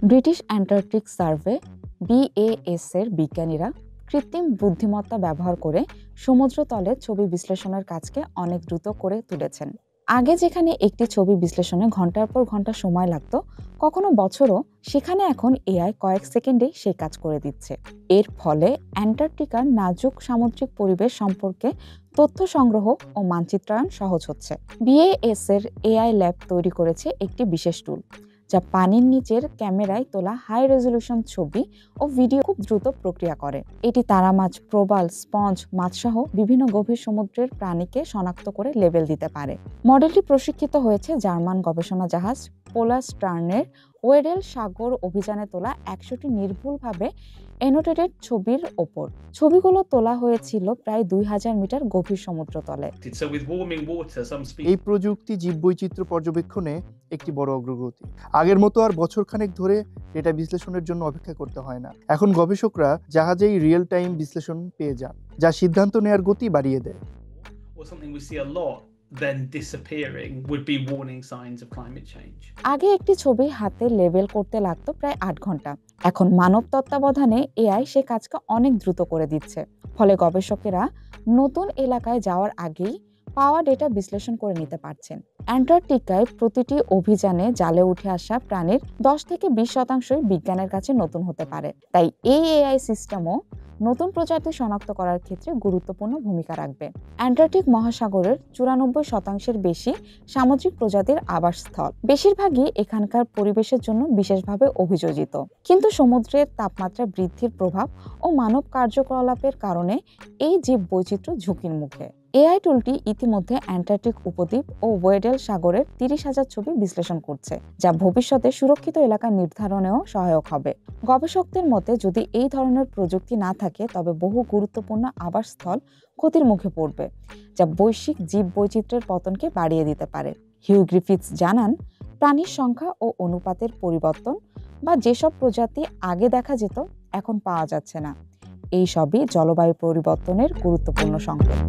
British Antarctic survey BAS এর বিজ্ঞানীরা কৃত্রিম বুদ্ধিমত্তা ব্যবহার করে সমুদ্রতলে ছবি বিশ্লেষণের কাজকে অনেক দ্রুত করে তুলেছেন। আগে যেখানে একটি ছবি বিশ্লেষণে ঘন্টার পর ঘন্টা সময় লাগত, কখনো বছরও, সেখানে এখন AI কয়েক সেকেন্ডেই সেই কাজ করে দিচ্ছে। এর ফলে অ্যান্টার্কটিকার নাজুক সামুদ্রিক পরিবেশ সম্পর্কে তথ্য সংগ্রহ ও মানচিত্রায়ন সহজ হচ্ছে। BAS এর AI ল্যাব তৈরি করেছে একটি বিশেষ টুল, যা পানির নিচের ক্যামেরায় তোলা হাই রেজলিউশন ছবি ও ভিডিও খুব দ্রুত প্রক্রিয়া করে। এটি তারা মাছ, প্রবাল, স্পঞ্জ, মাছসহ বিভিন্ন গভীর সমুদ্রের প্রাণীকে শনাক্ত করে লেবেল দিতে পারে। মডেলটি প্রশিক্ষিত হয়েছে জার্মান গবেষণা জাহাজ পোলার স্টার্নের ওয়েডেল সাগর অভিযানে তোলা 100টি নির্ভুলভাবে অ্যানোটেটেড ছবির ওপর। ছবিগুলো তোলা হয়েছিল প্রায় 2000 মিটার গভীর সমুদ্রতলে। এই প্রযুক্তি জীববৈচিত্র্য পর্যবেক্ষণে একটি বড় অগ্রগতি। আগের মতো আর বছরখানেক ধরে ডেটা বিশ্লেষণের জন্য অপেক্ষা করতে হয় না। এখন গবেষকরা জাহাজেই রিয়েল টাইম বিশ্লেষণ পেয়ে যান, যা সিদ্ধান্ত নেওয়ার গতি বাড়িয়ে দেয়। Then disappearing would be warning signs of climate change. আগে একটি ছবি হাতে লেবেল করতে লাগতো প্রায় 8 ঘন্টা। এখন মানব তত্ত্বাবধানে AI সে কাজকে অনেক দ্রুত করে দিচ্ছে। ফলে গবেষকেরা নতুন এলাকায় যাওয়ার আগেই পাওয়া ডেটা বিশ্লেষণ করে নিতে পারছেন। অ্যান্টার্কটিকায় প্রতিটি অভিযানে জালে উঠে আসা প্রাণীর 10 থেকে 20% বিজ্ঞানের কাছে নতুন হতে পারে। তাই এই AI সিস্টেমও নতুন প্রজাতি শনাক্ত করার ক্ষেত্রে গুরুত্বপূর্ণ ভূমিকা রাখবে। অ্যান্টার্কটিক মহাসাগরের 94% বেশি সামুদ্রিক প্রজাতির আবাসস্থল। বেশিরভাগই এখানকার পরিবেশের জন্য বিশেষভাবে অভিযোজিত। কিন্তু সমুদ্রের তাপমাত্রা বৃদ্ধির প্রভাব ও মানব কার্যকলাপের কারণে এই জীববৈচিত্র্য ঝুঁকির মুখে। AI টুলটি ইতিমধ্যে অ্যান্টার্কটিক উপদ্বীপ ও ওয়েডেল সাগরের 30,000 ছবি বিশ্লেষণ করছে, যা ভবিষ্যতে সুরক্ষিত এলাকা নির্ধারণেও সহায়ক হবে। গবেষকদের মতে, যদি এই ধরনের প্রযুক্তি না থাকে, তবে বহু গুরুত্বপূর্ণ আবাসস্থল ক্ষতির মুখে পড়বে, যা বৈশ্বিক জীববৈচিত্র্যের পতনকে বাড়িয়ে দিতে পারে। হিউ গ্রিফিথস জানান, প্রাণীর সংখ্যা ও অনুপাতের পরিবর্তন বা যেসব প্রজাতি আগে দেখা যেত এখন পাওয়া যাচ্ছে না, এই সবই জলবায়ু পরিবর্তনের গুরুত্বপূর্ণ সংকেত।